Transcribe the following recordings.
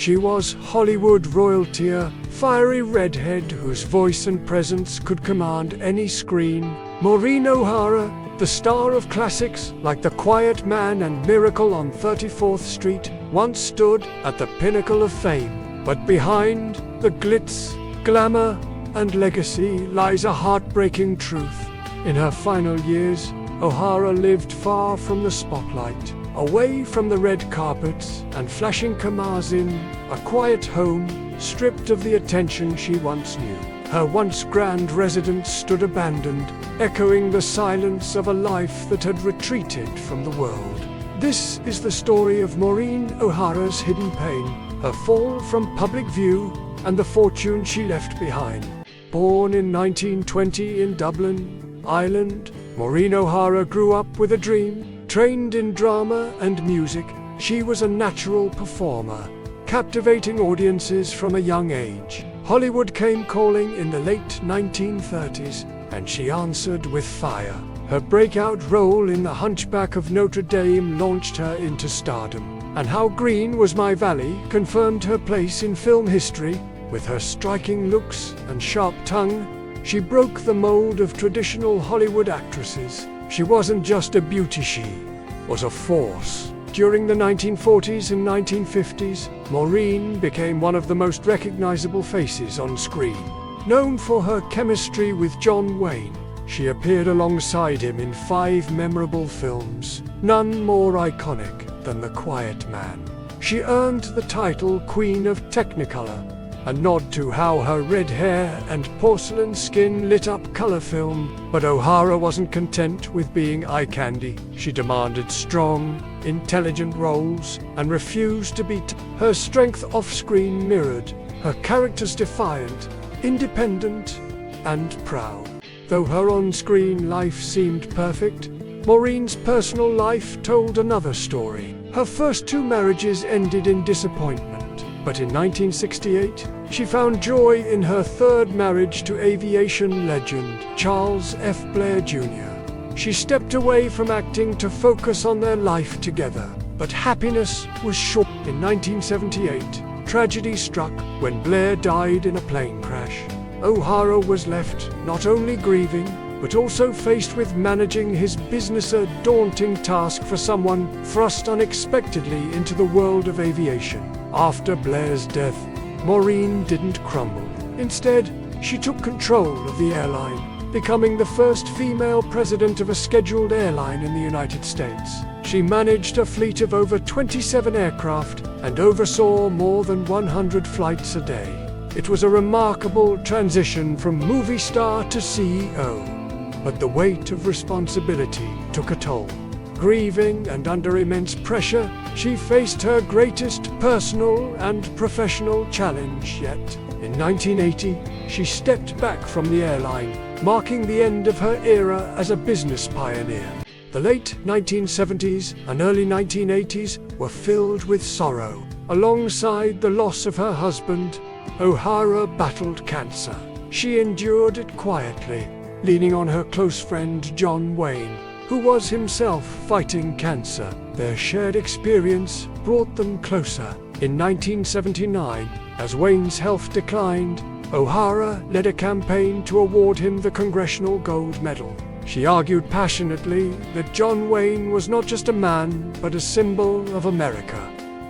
She was Hollywood royalty, a fiery redhead whose voice and presence could command any screen. Maureen O'Hara, the star of classics like The Quiet Man and Miracle on 34th Street, once stood at the pinnacle of fame. But behind the glitz, glamour, and legacy lies a heartbreaking truth. In her final years, O'Hara lived far from the spotlight, away from the red carpets and flashing cameras, in a quiet home, stripped of the attention she once knew. Her once grand residence stood abandoned, echoing the silence of a life that had retreated from the world. This is the story of Maureen O'Hara's hidden pain, her fall from public view, and the fortune she left behind. Born in 1920 in Dublin, Ireland, Maureen O'Hara grew up with a dream. Trained in drama and music, she was a natural performer, captivating audiences from a young age. Hollywood came calling in the late 1930s, and she answered with fire. Her breakout role in The Hunchback of Notre Dame launched her into stardom, and How Green Was My Valley confirmed her place in film history. With her striking looks and sharp tongue, she broke the mold of traditional Hollywood actresses. She wasn't just a beauty, she was a force. During the 1940s and 1950s, Maureen became one of the most recognizable faces on screen. Known for her chemistry with John Wayne, she appeared alongside him in 5 memorable films, none more iconic than The Quiet Man. She earned the title Queen of Technicolor, a nod to how her red hair and porcelain skin lit up color film. But O'Hara wasn't content with being eye candy. She demanded strong, intelligent roles and refused to be her strength off-screen mirrored her character's defiant, independent, and proud. Though her on-screen life seemed perfect, Maureen's personal life told another story. Her first 2 marriages ended in disappointment. But in 1968, she found joy in her 3rd marriage to aviation legend Charles F. Blair Jr. She stepped away from acting to focus on their life together. But happiness was short. In 1978, tragedy struck when Blair died in a plane crash. O'Hara was left not only grieving, but also faced with managing his business, a daunting task for someone thrust unexpectedly into the world of aviation. After Blair's death, Maureen didn't crumble. Instead, she took control of the airline, becoming the first female president of a scheduled airline in the United States. She managed a fleet of over 27 aircraft and oversaw more than 100 flights a day. It was a remarkable transition from movie star to CEO. But the weight of responsibility took a toll. Grieving and under immense pressure, she faced her greatest personal and professional challenge yet. In 1980, she stepped back from the airline, marking the end of her era as a business pioneer. The late 1970s and early 1980s were filled with sorrow. Alongside the loss of her husband, O'Hara battled cancer. She endured it quietly, leaning on her close friend John Wayne, who was himself fighting cancer. Their shared experience brought them closer. In 1979, as Wayne's health declined, O'Hara led a campaign to award him the Congressional Gold Medal. She argued passionately that John Wayne was not just a man, but a symbol of America.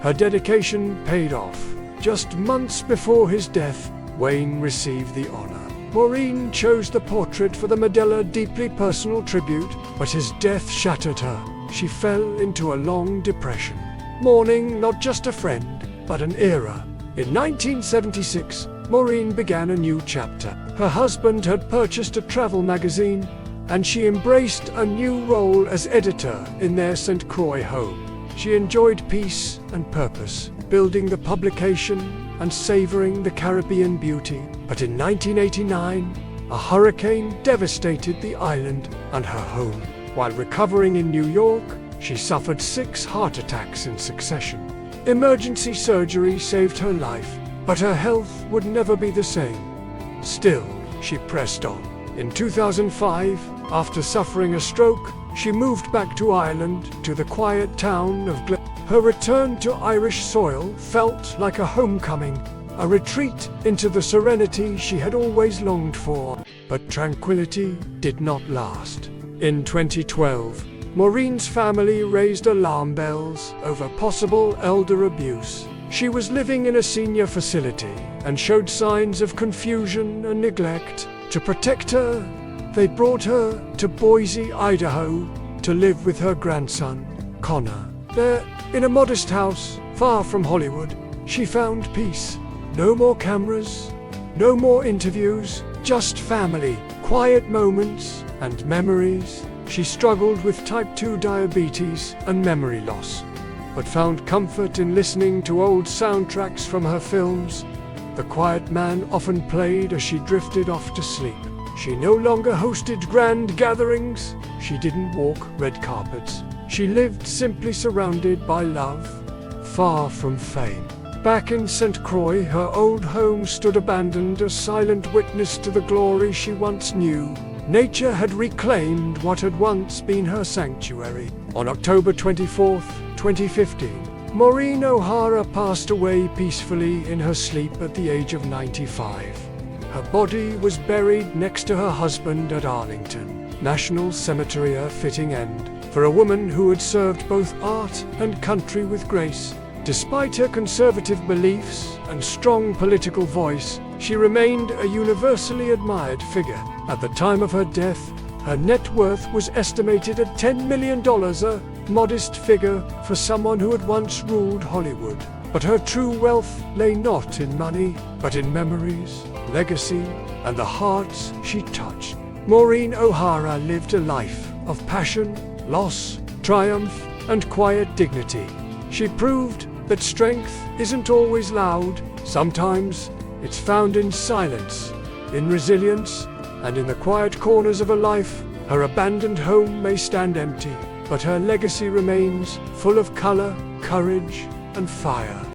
Her dedication paid off. Just months before his death, Wayne received the honor. Maureen chose the portrait for the Medalla, deeply personal tribute, but his death shattered her. She fell into a long depression, mourning not just a friend, but an era. In 1976, Maureen began a new chapter. Her husband had purchased a travel magazine, and she embraced a new role as editor in their St. Croix home. She enjoyed peace and purpose, building the publication and savoring the Caribbean beauty. But in 1989, a hurricane devastated the island and her home. While recovering in New York, she suffered 6 heart attacks in succession. Emergency surgery saved her life, but her health would never be the same. Still, she pressed on. In 2005, after suffering a stroke, she moved back to Ireland, to the quiet town of Her return to Irish soil felt like a homecoming, a retreat into the serenity she had always longed for. But tranquility did not last. In 2012, Maureen's family raised alarm bells over possible elder abuse. She was living in a senior facility and showed signs of confusion and neglect. To protect her, they brought her to Boise, Idaho, to live with her grandson, Connor. There, in a modest house, far from Hollywood, she found peace. No more cameras, no more interviews, just family, quiet moments, and memories. She struggled with type 2 diabetes and memory loss, but found comfort in listening to old soundtracks from her films. The Quiet Man often played as she drifted off to sleep. She no longer hosted grand gatherings. She didn't walk red carpets. She lived simply surrounded by love, far from fame. Back in St. Croix, her old home stood abandoned, a silent witness to the glory she once knew. Nature had reclaimed what had once been her sanctuary. On October 24, 2015, Maureen O'Hara passed away peacefully in her sleep at the age of 95. Her body was buried next to her husband at Arlington National Cemetery, a fitting end for a woman who had served both art and country with grace. Despite her conservative beliefs and strong political voice, she remained a universally admired figure. At the time of her death, her net worth was estimated at $10 million, a modest figure for someone who had once ruled Hollywood. But her true wealth lay not in money, but in memories, legacy, and the hearts she touched. Maureen O'Hara lived a life of passion, loss, triumph, and quiet dignity. She proved that strength isn't always loud. Sometimes it's found in silence, in resilience, and in the quiet corners of a life. Her abandoned home may stand empty, but her legacy remains full of color, courage, and fire.